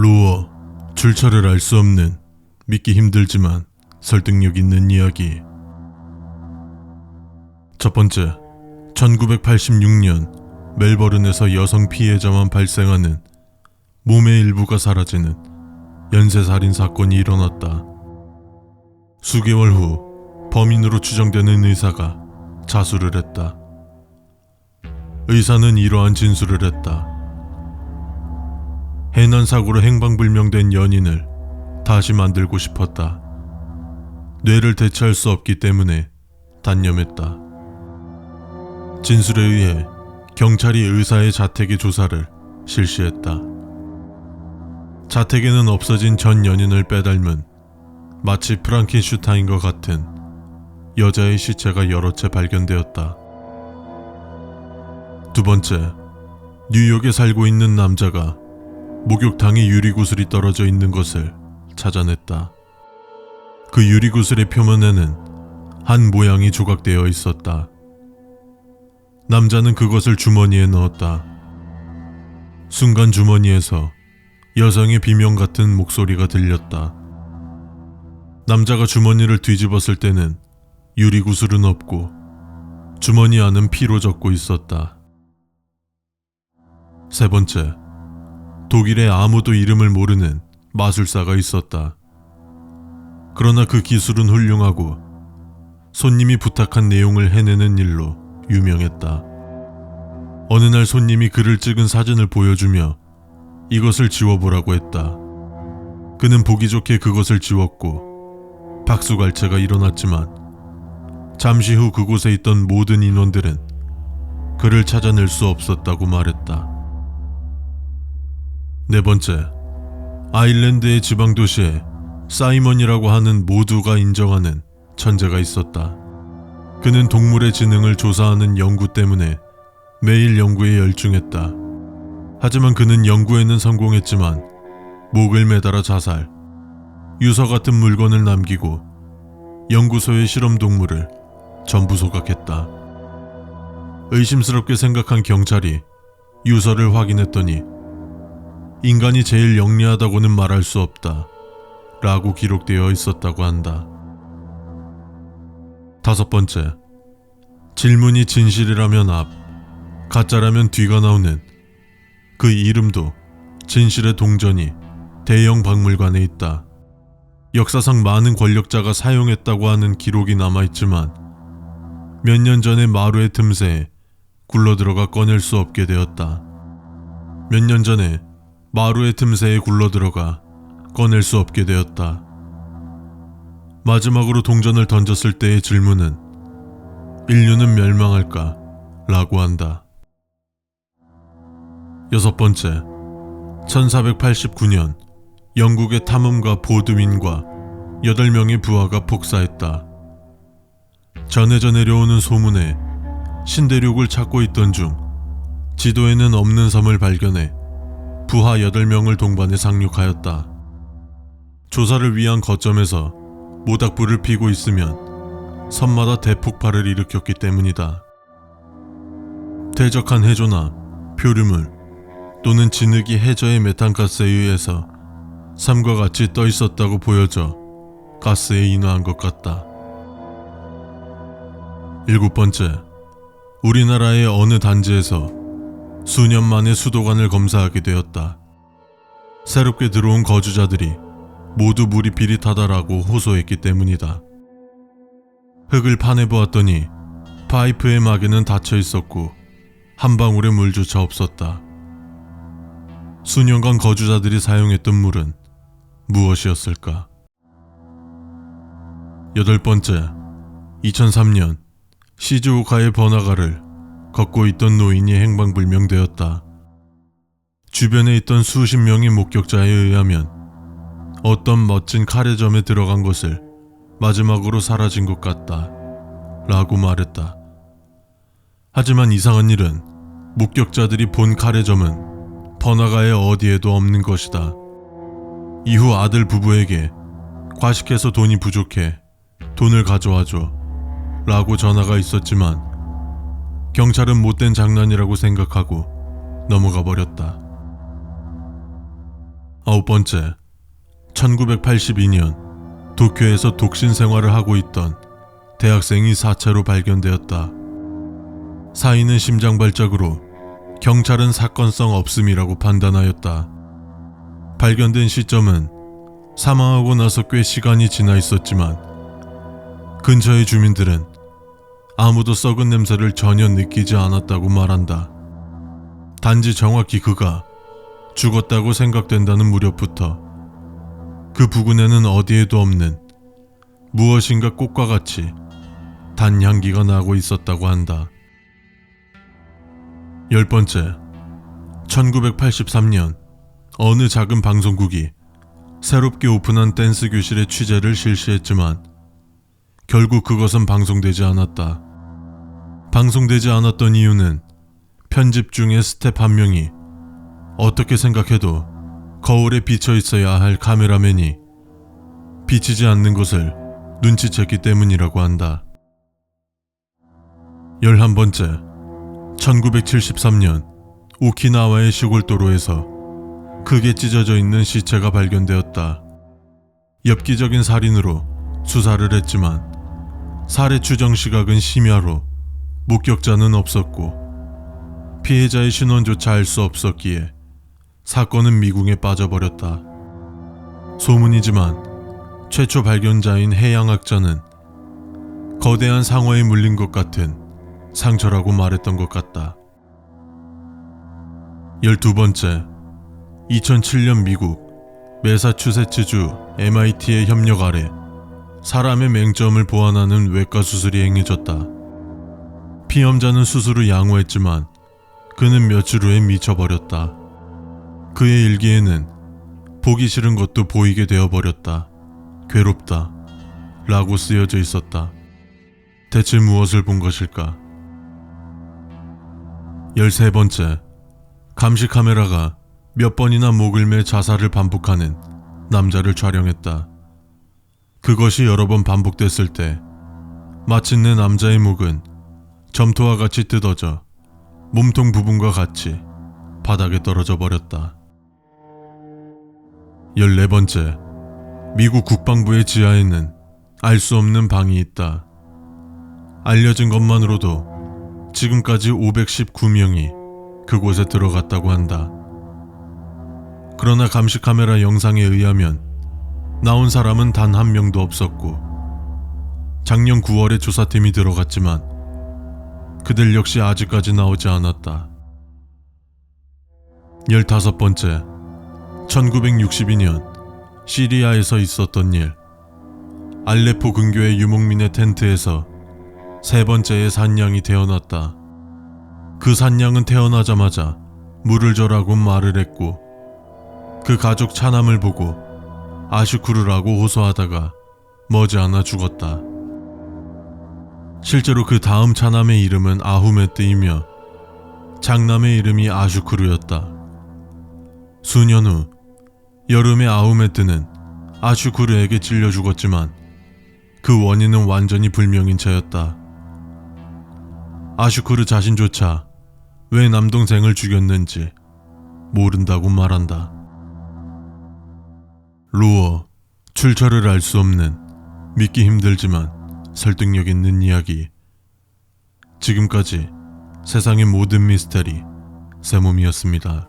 로어, 출처를 알 수 없는, 믿기 힘들지만 설득력 있는 이야기. 첫 번째, 1986년 멜버른에서 여성 피해자만 발생하는 몸의 일부가 사라지는 연쇄살인 사건이 일어났다. 수개월 후 범인으로 추정되는 의사가 자수를 했다. 의사는 이러한 진술을 했다. 해난 사고로 행방불명된 연인을 다시 만들고 싶었다. 뇌를 대체할 수 없기 때문에 단념했다. 진술에 의해 경찰이 의사의 자택의 조사를 실시했다. 자택에는 없어진 전 연인을 빼닮은 마치 프랑켄슈타인과 같은 여자의 시체가 여러 채 발견되었다. 두 번째, 뉴욕에 살고 있는 남자가 목욕탕에 유리구슬이 떨어져 있는 것을 찾아냈다. 그 유리구슬의 표면에는 한 모양이 조각되어 있었다. 남자는 그것을 주머니에 넣었다. 순간 주머니에서 여성의 비명 같은 목소리가 들렸다. 남자가 주머니를 뒤집었을 때는 유리구슬은 없고 주머니 안은 피로 젖고 있었다. 세 번째, 독일에 아무도 이름을 모르는 마술사가 있었다. 그러나 그 기술은 훌륭하고 손님이 부탁한 내용을 해내는 일로 유명했다. 어느 날 손님이 그를 찍은 사진을 보여주며 이것을 지워보라고 했다. 그는 보기 좋게 그것을 지웠고 박수갈채가 일어났지만 잠시 후 그곳에 있던 모든 인원들은 그를 찾아낼 수 없었다고 말했다. 네 번째, 아일랜드의 지방도시에 사이먼이라고 하는 모두가 인정하는 천재가 있었다. 그는 동물의 지능을 조사하는 연구 때문에 매일 연구에 열중했다. 하지만 그는 연구에는 성공했지만 목을 매달아 자살, 유서 같은 물건을 남기고 연구소의 실험 동물을 전부 소각했다. 의심스럽게 생각한 경찰이 유서를 확인했더니 인간이 제일 영리하다고는 말할 수 없다 라고 기록되어 있었다고 한다. 다섯 번째, 질문이 진실이라면 앞, 가짜라면 뒤가 나오는 그 이름도 진실의 동전이 대형 박물관에 있다. 역사상 많은 권력자가 사용했다고 하는 기록이 남아있지만 몇 년 전에 마루의 틈새에 굴러들어가 꺼낼 수 없게 되었다. 몇 년 전에 마루의 틈새에 굴러들어가 꺼낼 수 없게 되었다. 마지막으로 동전을 던졌을 때의 질문은 인류는 멸망할까? 라고 한다. 여섯 번째, 1489년 영국의 탐험가 보드윈과 8명의 부하가 복사했다. 전해져 내려오는 소문에 신대륙을 찾고 있던 중 지도에는 없는 섬을 발견해 부하 8명을 동반해 상륙하였다. 조사를 위한 거점에서 모닥불을 피고 있으면 섬마다 대폭발을 일으켰기 때문이다. 퇴적한 해조나 표류물 또는 진흙이 해저의 메탄가스에 의해서 삶과 같이 떠 있었다고 보여져 가스에 인화한 것 같다. 일곱 번째, 우리나라의 어느 단지에서 수년 만에 수도관을 검사하게 되었다. 새롭게 들어온 거주자들이 모두 물이 비릿하다라고 호소했기 때문이다. 흙을 파내보았더니 파이프의 막에는 닫혀 있었고 한 방울의 물조차 없었다. 수년간 거주자들이 사용했던 물은 무엇이었을까? 여덟 번째, 2003년 시즈오카의 번화가를 걷고 있던 노인이 행방불명되었다. 주변에 있던 수십 명의 목격자에 의하면 어떤 멋진 카레점에 들어간 것을 마지막으로 사라진 것 같다 라고 말했다. 하지만 이상한 일은 목격자들이 본 카레점은 번화가의 어디에도 없는 것이다. 이후 아들 부부에게 과식해서 돈이 부족해 돈을 가져와줘 라고 전화가 있었지만 경찰은 못된 장난이라고 생각하고 넘어가 버렸다. 9번째, 1982년 도쿄에서 독신 생활을 하고 있던 대학생이 사체로 발견되었다. 사인은 심장 발작으로 경찰은 사건성 없음이라고 판단하였다. 발견된 시점은 사망하고 나서 꽤 시간이 지나 있었지만 근처의 주민들은 아무도 썩은 냄새를 전혀 느끼지 않았다고 말한다. 단지 정확히 그가 죽었다고 생각된다는 무렵부터 그 부근에는 어디에도 없는 무엇인가 꽃과 같이 단 향기가 나고 있었다고 한다. 10번째, 1983년 어느 작은 방송국이 새롭게 오픈한 댄스 교실의 취재를 실시했지만 결국 그것은 방송되지 않았다. 방송되지 않았던 이유는 편집 중에 스텝 한 명이 어떻게 생각해도 거울에 비쳐 있어야 할 카메라맨이 비치지 않는 것을 눈치챘기 때문이라고 한다. 11번째, 1973년 오키나와의 시골 도로에서 크게 찢어져 있는 시체가 발견되었다. 엽기적인 살인으로 수사를 했지만 살해 추정 시각은 심야로 목격자는 없었고 피해자의 신원조차 알 수 없었기에 사건은 미궁에 빠져버렸다. 소문이지만 최초 발견자인 해양학자는 거대한 상어에 물린 것 같은 상처라고 말했던 것 같다. 12번째, 2007년 미국 매사추세츠주 MIT의 협력 아래 사람의 맹점을 보완하는 외과 수술이 행해졌다. 피험자는 수술을 양호했지만 그는 며칠 후에 미쳐버렸다. 그의 일기에는 보기 싫은 것도 보이게 되어버렸다. 괴롭다 라고 쓰여져 있었다. 대체 무엇을 본 것일까? 13번째, 감시 카메라가 몇 번이나 목을 매 자살을 반복하는 남자를 촬영했다. 그것이 여러 번 반복됐을 때 마침내 남자의 목은 점토와 같이 뜯어져 몸통 부분과 같이 바닥에 떨어져 버렸다. 14번째, 미국 국방부의 지하에는 알 수 없는 방이 있다. 알려진 것만으로도 지금까지 519명이 그곳에 들어갔다고 한다. 그러나 감시 카메라 영상에 의하면 나온 사람은 단 한 명도 없었고 작년 9월에 조사팀이 들어갔지만 그들 역시 아직까지 나오지 않았다. 15번째, 1962년 시리아에서 있었던 일. 알레포 근교의 유목민의 텐트에서 세 번째의 산양이 태어났다. 그 산양은 태어나자마자 물을 줘라고 말을 했고 그 가족 차남을 보고 아슈쿠르라고 호소하다가 머지않아 죽었다. 실제로 그 다음 차남의 이름은 아후메트이며 장남의 이름이 아슈쿠르였다. 수년 후 여름에 아후메트는 아슈쿠르에게 찔려 죽었지만 그 원인은 완전히 불명인 채였다. 아슈쿠르 자신조차 왜 남동생을 죽였는지 모른다고 말한다. 로어, 출처를 알 수 없는 믿기 힘들지만 설득력 있는 이야기. 지금까지 세상의 모든 미스터리 세몸이었습니다.